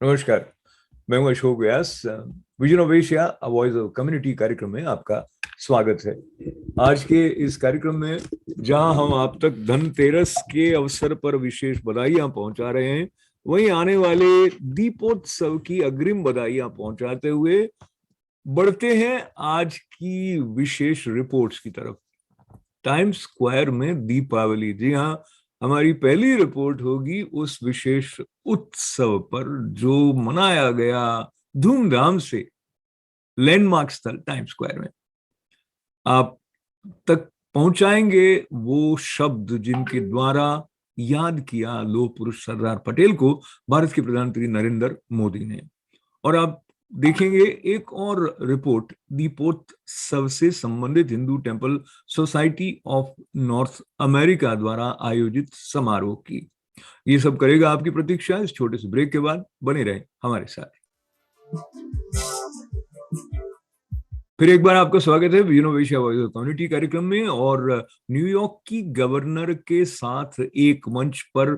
नमस्कार, मैं हूं Ashok Vyas. Vision of Asia voice of community कार्यक्रम में आपका स्वागत है। आज के इस कार्यक्रम में जहां हम आप तक धनतेरस के अवसर पर विशेष बधाइयां पहुंचा रहे हैं, वहीं आने वाले दीपोत्सव की अग्रिम बधाइयां पहुंचाते हुए बढ़ते हैं आज की विशेष रिपोर्ट्स की तरफ। टाइम्स स्क्वायर में दीपावली, जी हाँ, हमारी पहली रिपोर्ट होगी उस विशेष उत्सव पर जो मनाया गया धूमधाम से लैंडमार्क स्थल टाइम्स स्क्वायर में। आप तक पहुंचाएंगे वो शब्द जिनके द्वारा याद किया लौह पुरुष सरदार पटेल को भारत के प्रधानमंत्री नरेंद्र मोदी ने। और आप देखेंगे एक और रिपोर्ट दीपोत्सव से संबंधित Hindu temple society of north America द्वारा आयोजित समारोह की। ये सब करेगा आपकी प्रतीक्षा इस छोटे से ब्रेक के बाद। बने रहे हमारे साथ। फिर एक बार आपका स्वागत है vision of Asia voice of community कार्यक्रम में। और न्यूयॉर्क की गवर्नर के साथ एक मंच पर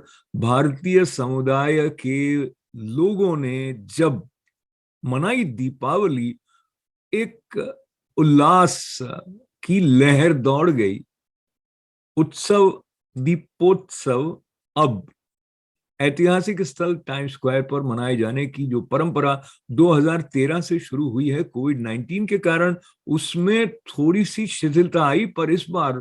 भारतीय समुदाय के लोगों ने जब मनाई दीपावली, एक उल्लास की लहर दौड़ गई। उत्सव दीपोत्सव अब ऐतिहासिक स्थल टाइम्स स्क्वायर पर मनाए जाने की जो परंपरा 2013 से शुरू हुई है, कोविड-19 के कारण उसमें थोड़ी सी शिथिलता आई, पर इस बार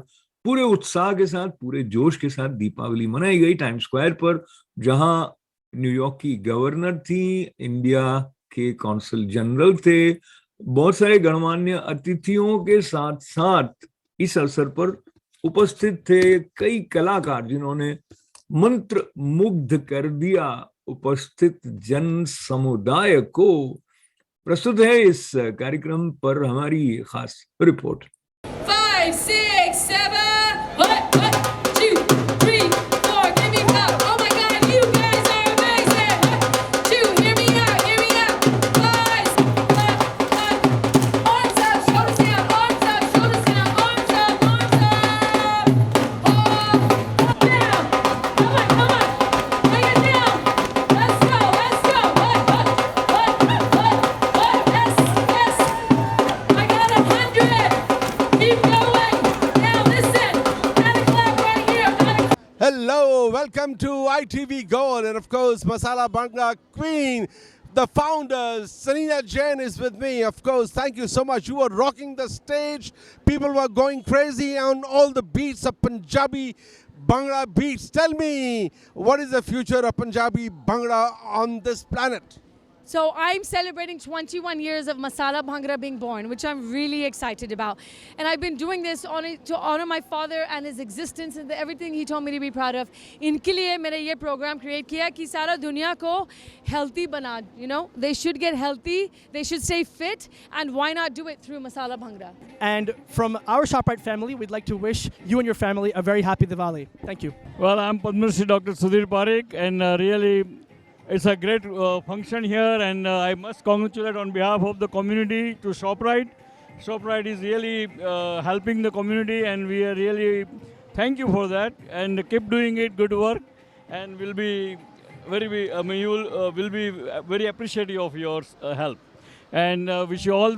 पूरे उत्साह के साथ, पूरे जोश के साथ दीपावली मनाई गई टाइम्स स्क्वायर पर, जहां न्यूयॉर्क की गवर्नर थी, इंडिया के कौंसल जनरल थे, बहुत सारे गणमान्य अतिथियों के साथ साथ इस अवसर पर उपस्थित थे कई कलाकार जिन्होंने मंत्र मुग्ध कर दिया उपस्थित जन समुदाय को। प्रस्तुत है इस कार्यक्रम पर हमारी खास report. 5, 6, 7, 1, 2, 3, 4, give me 5. Oh my God, you guys are amazing. 2, hear me out, hear me out. 5, arms up, shoulders down, arms up, shoulders down, arms up, arms up. Up, down. Come on, bring it down. Let's go, let's go. Yes, yes. I got 100. Keep going. Now listen. Gotta clap right here. Hello, welcome to ITV Gold, and of course Masala Bhangra Queen, the founders. Sanina Jain is with me. Of course, thank you so much. You were rocking the stage. People were going crazy on all the beats of Punjabi Bhangra beats. Tell me, what is the future of Punjabi Bhangra on this planet? So I'm celebrating 21 years of Masala Bhangra being born, which I'm really excited about. And I've been doing this to honor my father and his existence and everything he told me to be proud of. इनके लिए मैंने ये program create किया कि सारा दुनिया को healthy बना, you know, they should get healthy, they should stay fit, and why not do it through Masala Bhangra? And from our ShopRite family, we'd like to wish you and your family a very happy Diwali. Thank you. Well, I'm Padma Shri Dr. Sudhir Parekh, and really it's a great function here, and I must congratulate on behalf of the community to ShopRite. ShopRite is really helping the community, and we are really thank you for that, and keep doing it, good work, and we'll be will be very appreciative of your help, and wish you all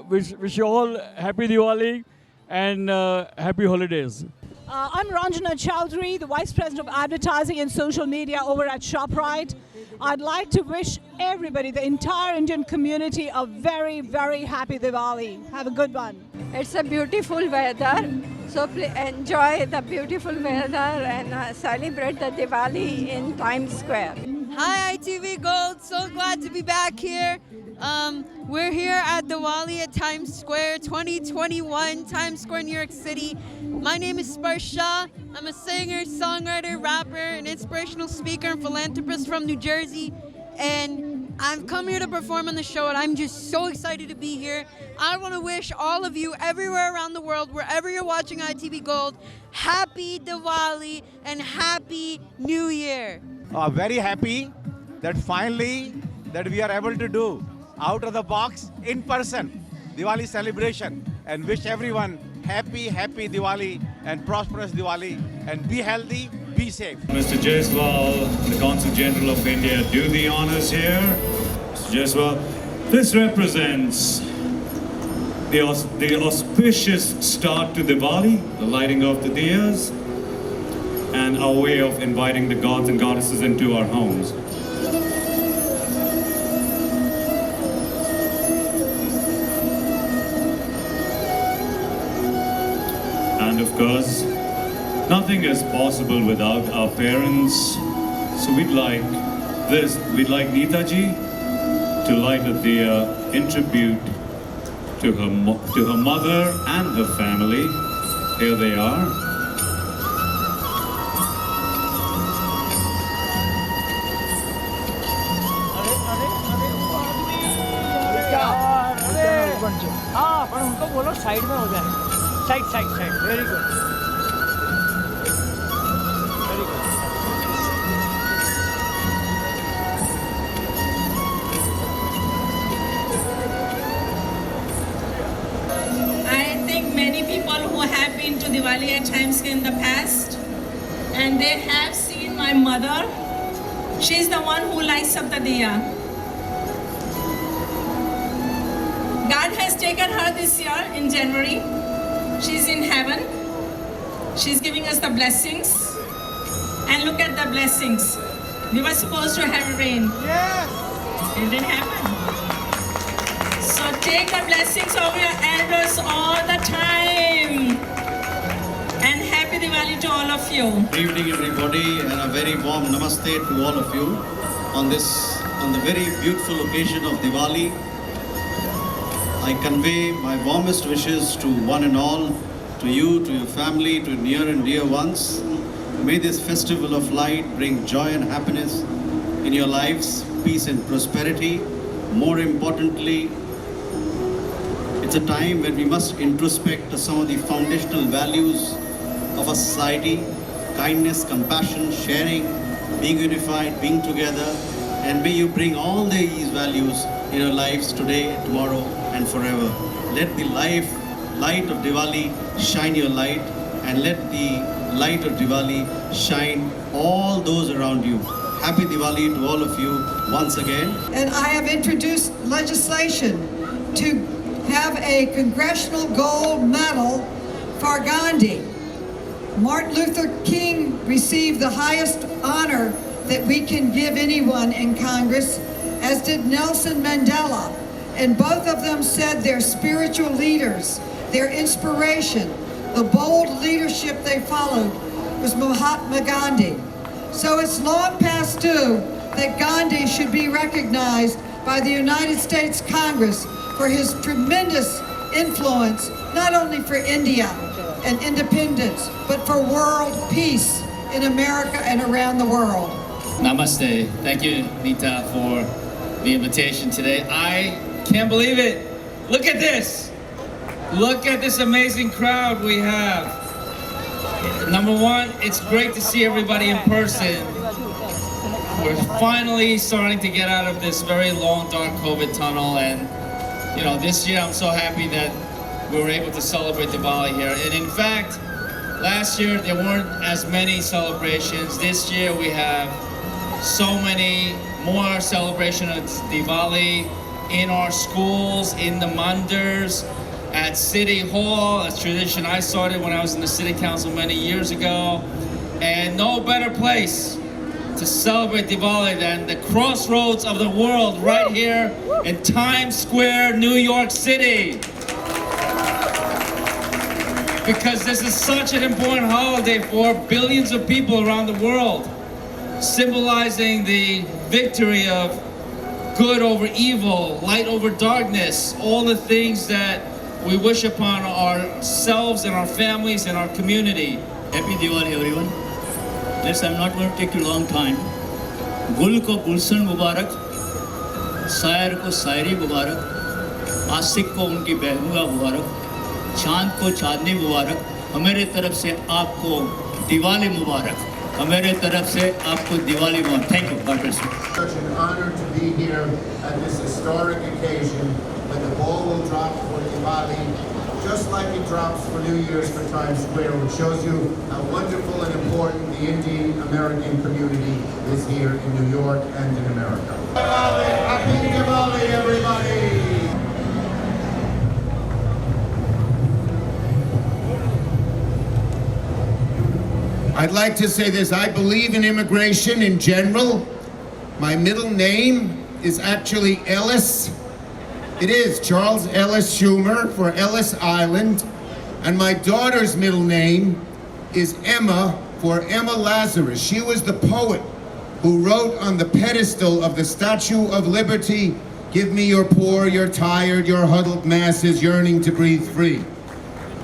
wish you all happy Diwali and happy holidays. I'm Ranjana Chowdhury, the Vice President of Advertising and Social Media over at ShopRite. I'd like to wish everybody, the entire Indian community, a very, very happy Diwali. Have a good one. It's a beautiful weather, So enjoy the beautiful weather and celebrate the Diwali in Times Square. Hi ITV Gold, so glad to be back here. We're here at Diwali at Times Square 2021, Times Square, New York City. My name is Sparsha. I'm a singer, songwriter, rapper, an inspirational speaker and philanthropist from New Jersey. And I've come here to perform on the show and I'm just so excited to be here. I want to wish all of you everywhere around the world, wherever you're watching ITV Gold, Happy Diwali and Happy New Year. Very happy that finally that we are able to do out of the box in person Diwali celebration, and wish everyone happy Diwali and prosperous Diwali, and be healthy, be safe. Mr. Jaiswal, the Consul General of India, do the honors here. Mr. Jaiswal, this represents the auspicious start to Diwali, the lighting of the diyas, and our way of inviting the gods and goddesses into our homes. And of course, nothing is possible without our parents. So we'd like Neetaji to light a diya in tribute to her mother and her family. Here they are. हाँ पर उनको बोलो side में हो जाए side very good I think many people who have been to Diwali at Times Square in the past, and they have seen my mother. She's the one who lights up the diya. God has taken her this year in January. She's in heaven. She's giving us the blessings. And look at the blessings. We were supposed to have rain. Yes! It didn't happen. So take the blessings of your elders all the time. And happy Diwali to all of you. Good evening everybody, and a very warm namaste to all of you on the very beautiful occasion of Diwali. I convey my warmest wishes to one and all, to you, to your family, to near and dear ones. May this festival of light bring joy and happiness in your lives, peace and prosperity. More importantly, it's a time when we must introspect to some of the foundational values of a society: kindness, compassion, sharing, being unified, being together. And may you bring all these values in your lives today, tomorrow, and forever. Let the light of Diwali shine your light, and let the light of Diwali shine all those around you. Happy Diwali to all of you once again. And I have introduced legislation to have a Congressional Gold Medal for Gandhi. Martin Luther King received the highest honor that we can give anyone in Congress, as did Nelson Mandela. And both of them said their spiritual leaders, their inspiration, the bold leadership they followed was Mahatma Gandhi. So it's long past due that Gandhi should be recognized by the United States Congress for his tremendous influence, not only for India and independence, but for world peace in America and around the world. Namaste. Thank you, Nita, for the invitation today. I can't believe it. Look at this. Look at this amazing crowd we have. Number one, it's great to see everybody in person. We're finally starting to get out of this very long, dark COVID tunnel. And, you know, this year I'm so happy that we were able to celebrate Diwali here. And in fact, last year there weren't as many celebrations. This year we have so many more celebrations of Diwali in our schools, in the mandars, at City Hall, a tradition I started when I was in the City Council many years ago. And no better place to celebrate Diwali than the crossroads of the world right here in Times Square, New York City. because this is such an important holiday for billions of people around the world, symbolizing the victory of good over evil, light over darkness, all the things that we wish upon ourselves and our families and our community. Happy Diwali, everyone. Yes, I'm not going to take you a long time. Gul ko Gulshan Mubarak, Sair ko Sairi Mubarak, Asik ko unki Behnuga Mubarak, Chand ko Chandni Mubarak. हमारे तरफ से आपको दिवाली मुबारक. हमारे तरफ से आपको दिवाली मुबारक. Thank you. God bless you. Such an honor to be here at this historic occasion when the ball will drop for Diwali, just like it drops for New Year's for Times Square, which shows you how wonderful and important the Indian American community is here in New York and in America. Diwali! Happy Diwali, everybody! I'd like to say this. I believe in immigration in general. My middle name is actually Ellis. It is Charles Ellis Schumer for Ellis Island. And my daughter's middle name is Emma for Emma Lazarus. She was the poet who wrote on the pedestal of the Statue of Liberty, "Give me your poor, your tired, your huddled masses yearning to breathe free."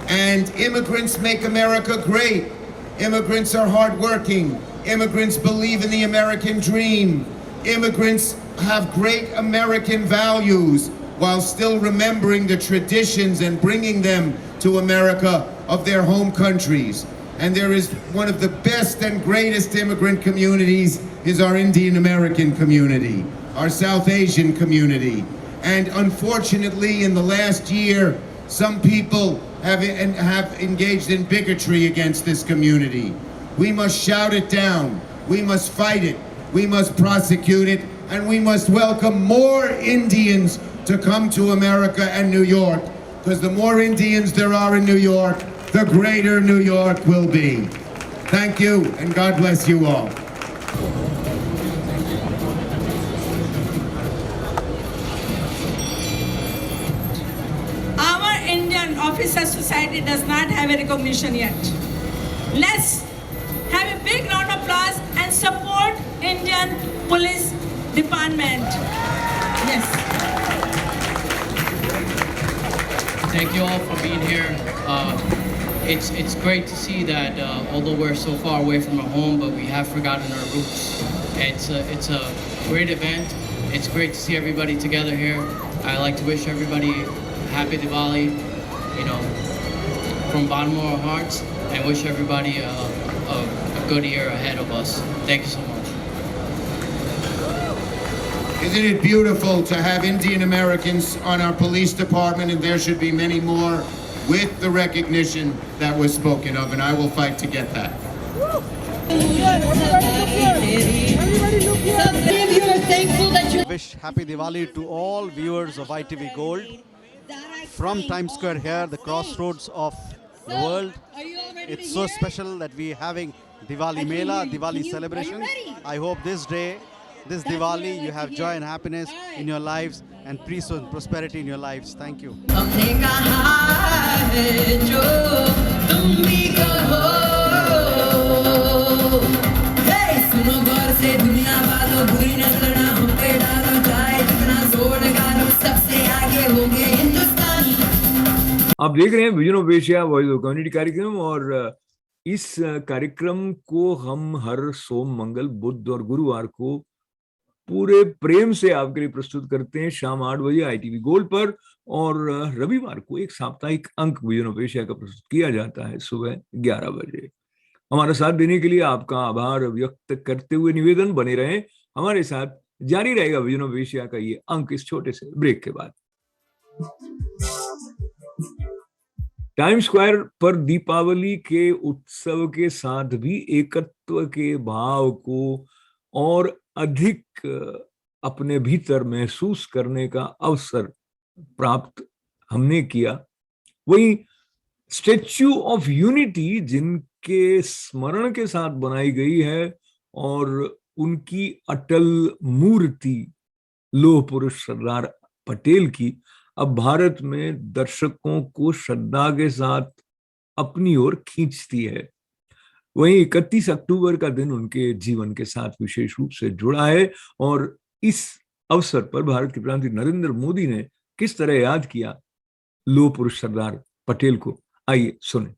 And immigrants make America great. Immigrants are hardworking. Immigrants believe in the American dream. Immigrants have great American values while still remembering the traditions and bringing them to America of their home countries. And there is one of the best and greatest immigrant communities is our Indian American community, our South Asian community. And unfortunately, in the last year, some people have engaged in bigotry against this community. We must shout it down. We must fight it. We must prosecute it. And we must welcome more Indians to come to America and New York. Because the more Indians there are in New York, the greater New York will be. Thank you, and God bless you all. Indian Officer Society does not have a recognition yet. Let's have a big round of applause and support Indian Police Department. Yes. Thank you all for being here. It's great to see that although we're so far away from our home, but we have forgotten our roots. It's a great event. It's great to see everybody together here. I like to wish everybody Happy Diwali, you know, from bottom of our hearts, and wish everybody a good year ahead of us. Thank you so much. Isn't it beautiful to have Indian Americans on our police department, and there should be many more with the recognition that was spoken of, and I will fight to get that. Wish Happy Diwali to all viewers of ITV Gold. From Times Square here, the crossroads of the world. It's so special that we're having Diwali Mela, Diwali celebration. I hope this day, this Diwali, you have joy and happiness in your lives and peace and prosperity in your lives. Thank you. आप देख रहे हैं vision of Asia voice of community कार्यक्रम, और इस कार्यक्रम को हम हर सोम, मंगल, बुध और गुरुवार को पूरे प्रेम से आपके लिए प्रस्तुत करते हैं शाम 8 बजे ITV गोल्ड पर, और रविवार को एक साप्ताहिक अंक विजन ऑफ एशिया का प्रस्तुत किया जाता है सुबह 11 बजे। हमारा साथ देने के लिए आपका आभार व्यक्त करते हुए निवेदन, बने रहें हमारे साथ, जारी रहेगा विजन ऑफ एशिया का ये अंक इस छोटे से ब्रेक के बाद। टाइम स्क्वायर पर दीपावली के उत्सव के साथ भी एकत्व के भाव को और अधिक अपने भीतर महसूस करने का अवसर प्राप्त हमने किया। वहीं स्टैच्यू ऑफ यूनिटी, जिनके स्मरण के साथ बनाई गई है, और उनकी अटल मूर्ति लौह पुरुष सरदार पटेल की अब भारत में दर्शकों को श्रद्धा के साथ अपनी ओर खींचती है। वहीं 31 अक्टूबर का दिन उनके जीवन के साथ विशेष रूप से जुड़ा है और इस अवसर पर भारत के प्रधानमंत्री नरेंद्र मोदी ने किस तरह याद किया लौह पुरुष सरदार पटेल को, आइए सुने।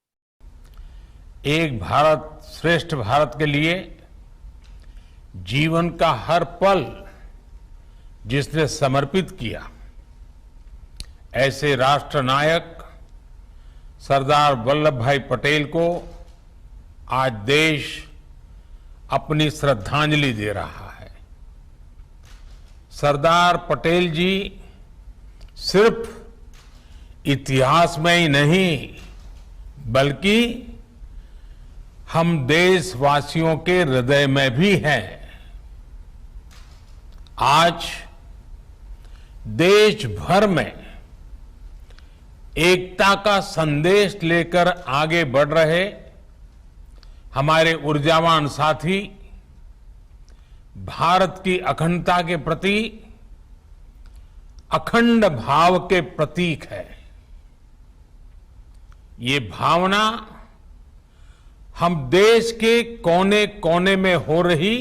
एक भारत श्रेष्ठ भारत के लिए जीवन का हर पल जिसने समर्पित किया, ऐसे राष्ट्र नायक सरदार वल्लभ भाई पटेल को आज देश अपनी श्रद्धांजलि दे रहा है। सरदार पटेल जी सिर्फ इतिहास में ही नहीं बल्कि हम देशवासियों के हृदय में भी हैं। आज देश भर में एकता का संदेश लेकर आगे बढ़ रहे हमारे ऊर्जावान साथी भारत की अखंडता के प्रति अखंड भाव के प्रतीक है। ये भावना हम देश के कोने कोने में हो रही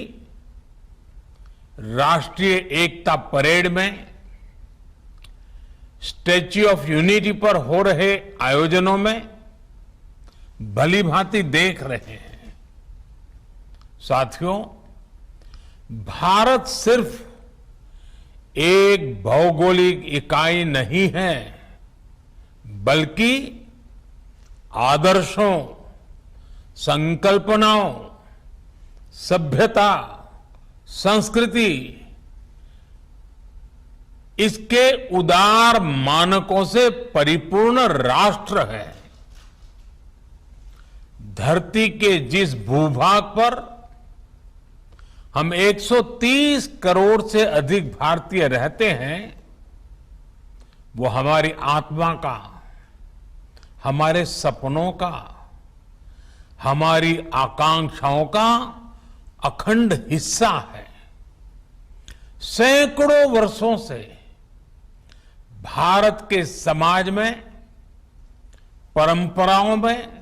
राष्ट्रीय एकता परेड में, स्टैच्यू ऑफ यूनिटी पर हो रहे आयोजनों में भली भांति देख रहे हैं। साथियों, भारत सिर्फ एक भौगोलिक इकाई नहीं है बल्कि आदर्शों, संकल्पनाओं, सभ्यता, संस्कृति, इसके उदार मानकों से परिपूर्ण राष्ट्र है। धरती के जिस भूभाग पर हम 130 करोड़ से अधिक भारतीय रहते हैं, वो हमारी आत्मा का, हमारे सपनों का, हमारी आकांक्षाओं का अखंड हिस्सा है। सैकड़ों वर्षों से भारत के समाज में, परंपराओं में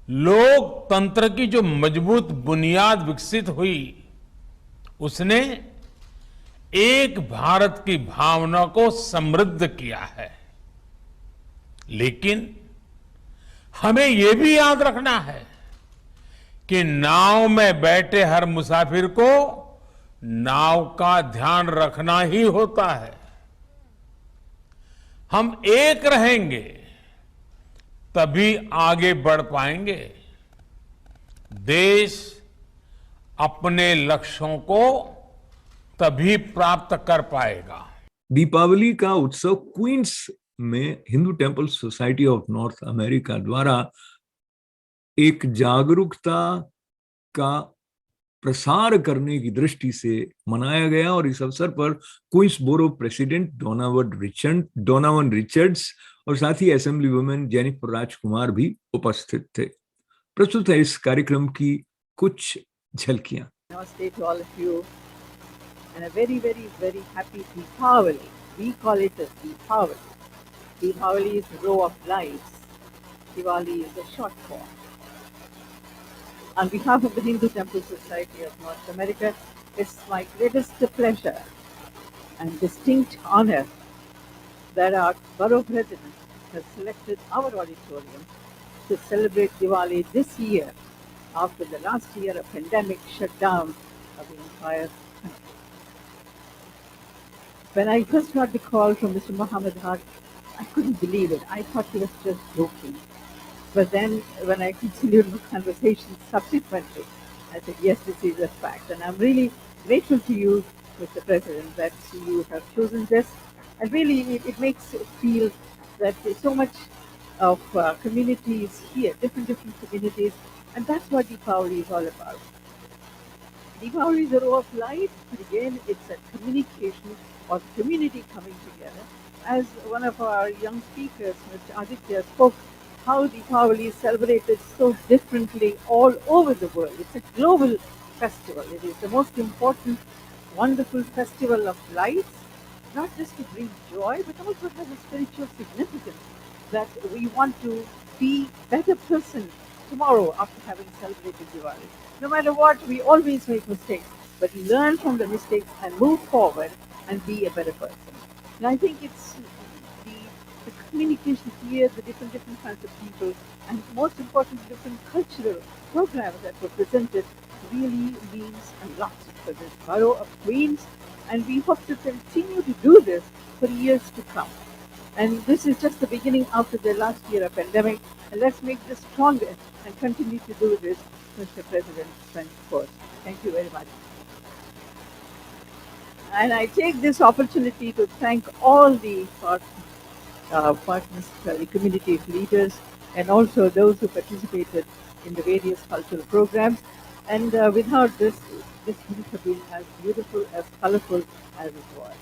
लोकतंत्र की जो मजबूत बुनियाद विकसित हुई, उसने एक भारत की भावना को समृद्ध किया है। लेकिन हमें यह भी याद रखना है कि नाव में बैठे हर मुसाफिर को नाव का ध्यान रखना ही होता है। हम एक रहेंगे तभी आगे बढ़ पाएंगे। देश अपने लक्ष्यों को तभी प्राप्त कर पाएगा। दीपावली का उत्सव क्वींस में Hindu temple society of north America द्वारा एक जागरूकता का प्रसार करने की दृष्टि से मनाया गया और इस अवसर पर क्वींसबोरो प्रेसिडेंट डोनावन रिचर्ड्स और साथ ही असेंबली वुमेन जेनिफर राजकुमार भी उपस्थित थे। प्रस्तुत है इस कार्यक्रम की कुछ झलकियां। Namaste to all of you and a very, very, very happy Deepavali. We call it as Deepavali. Deepavali is a row of lights. Diwali is a short form. On behalf of the Hindu Temple Society of North America, it's my greatest pleasure and distinct honor that our borough president has selected our auditorium to celebrate Diwali this year after the last year of pandemic shutdown of the entire country. When I first got the call from Mr. Mohammed Haq, I couldn't believe it. I thought he was just joking. But then when I continued the conversation subsequently, I said, yes, this is a fact. And I'm really grateful to you, Mr. President, that you have chosen this. And really, it makes it feel that there's so much of communities here, different communities, and that's what Deepavali is all about. Deepavali is a row of light, but again, it's a communication or community coming together. As one of our young speakers, Mr. Aditya, spoke, how Deepavali is celebrated so differently all over the world. It's a global festival. It is the most important, wonderful festival of lights, not just to bring joy, but also has a spiritual significance that we want to be better person tomorrow after having celebrated Diwali. No matter what, we always make mistakes, but learn from the mistakes and move forward and be a better person. And I think it's the communication here, the different kinds of people, and most importantly, different cultural programs that were presented really means a lot for this borough of Queens, and we hope to continue to do this for years to come. And this is just the beginning after the last year of pandemic, and let's make this stronger and continue to do this, Mr. President, friends first. Thank you very much. And I take this opportunity to thank all the partners, the community leaders, and also those who participated in the various cultural programs. And without this would have been as beautiful, as colorful as it was.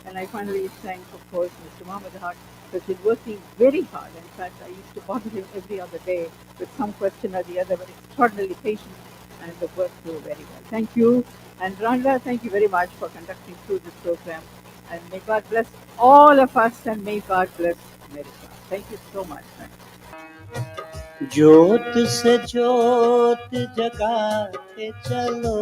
And I finally thank, of course, Mr. Mohammed Haq, who has been working very hard. In fact, I used to bother him every other day with some question or the other, but extraordinarily patient and the work through very well. Thank you. And Ranga, thank you very much for conducting through this program. And may God bless all of us, and may God bless America. Thank you so much. ज्योत से ज्योत जगाते चलो,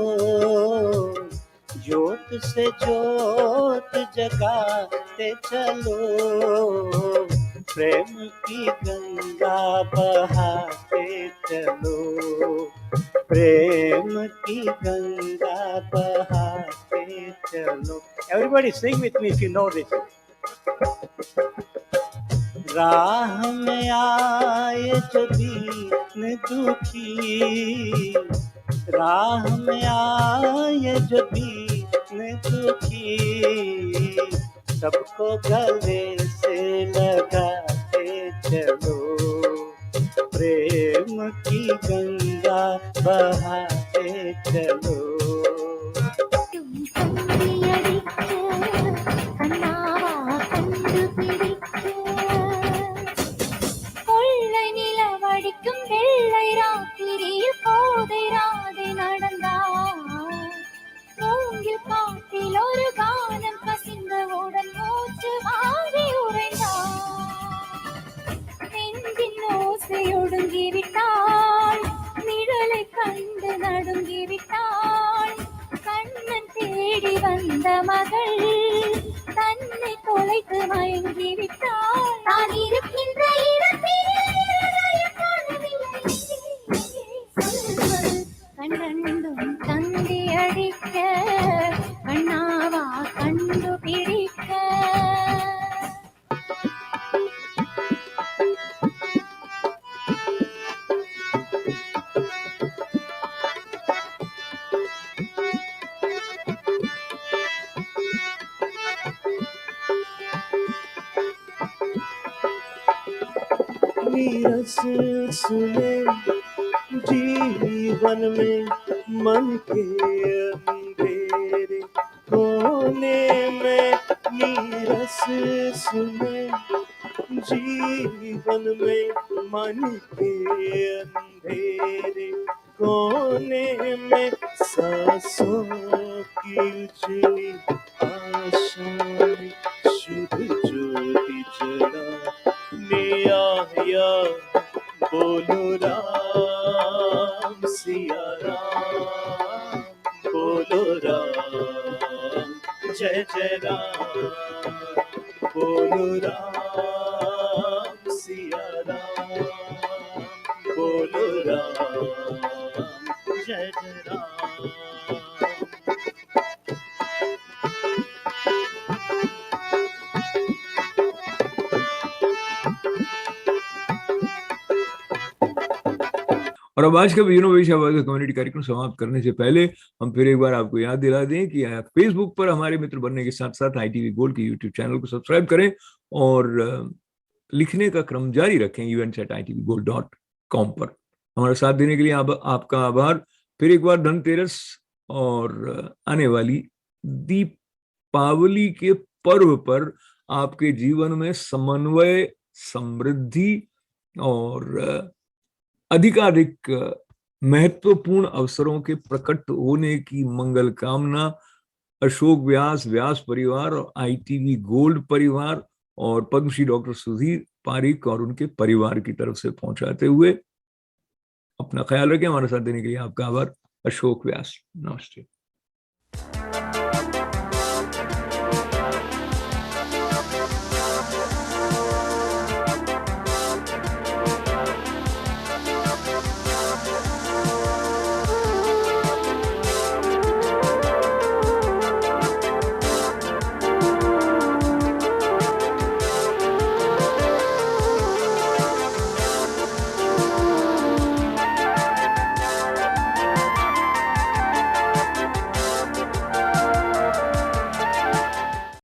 ज्योत से ज्योत जगाते चलो, प्रेम की गंगा बहाते चलो, प्रेम की गंगा बहाते चलो. Everybody sing with me if you know this. राह में आए जो दीन दुखी, राह में आए जो दीन दुखी, सबको गले से लगाते चलो, प्रेम की गंगा बहाते चलो. வெள்ளை ராத்திரியில் போதை ராதை நடந்தார், மூங்கில் காட்டில் ஒரு கானம் கசிந்தவுடன் மூச்சு வாங்கி உறைந்தார், நெஞ்சின் ஓசை ஒடுங்கிவிட்டாள், நிழலை கண்டு நடுங்கிவிட்டாள், கண்ணன் தேடி வந்த மகள் தன்னை தொலைத்து மயங்கிவிட்டாள், நான் இருக்கின்ற இடத்தில் கண்டண்டும் தந்தி அடிக்க, கண்ணாவா கண்டுபிடிக்க. नीरस सुने जीवन में मन के अंधेरे कोने में, नीरस सुने जीवन में मन के अंधेरे कोने में, सांसों की उजली आशाएं शुभ ज्योति जलाने आया, बोलो राम सिया राम, बोलो राम जय जय राम, बोलो राम सिया राम, बोलो राम जय जय राम. और अब आज का कम्युनिटी कार्यक्रम समाप्त करने से पहले हम फिर एक बार आपको याद दिला दें कि आप फेसबुक पर हमारे मित्र बनने के साथ साथ ITV गोल्ड के यूट्यूब चैनल को सब्सक्राइब करें और लिखने का क्रम जारी रखें events@itvgold.com पर. हमारा साथ देने के लिए आपका आभार. फिर एक बार धनतेरस और आने वाली दीपावली के पर्व पर आपके जीवन में समन्वय, समृद्धि और अधिकाधिक महत्वपूर्ण अवसरों के प्रकट होने की मंगल कामना अशोक व्यास, व्यास परिवार और ITV गोल्ड परिवार और पद्मश्री डॉक्टर सुधीर पारिक और उनके परिवार की तरफ से पहुंचाते हुए। अपना ख्याल रखें। हमारे साथ देने के लिए आपका आभार। अशोक व्यास, नमस्ते।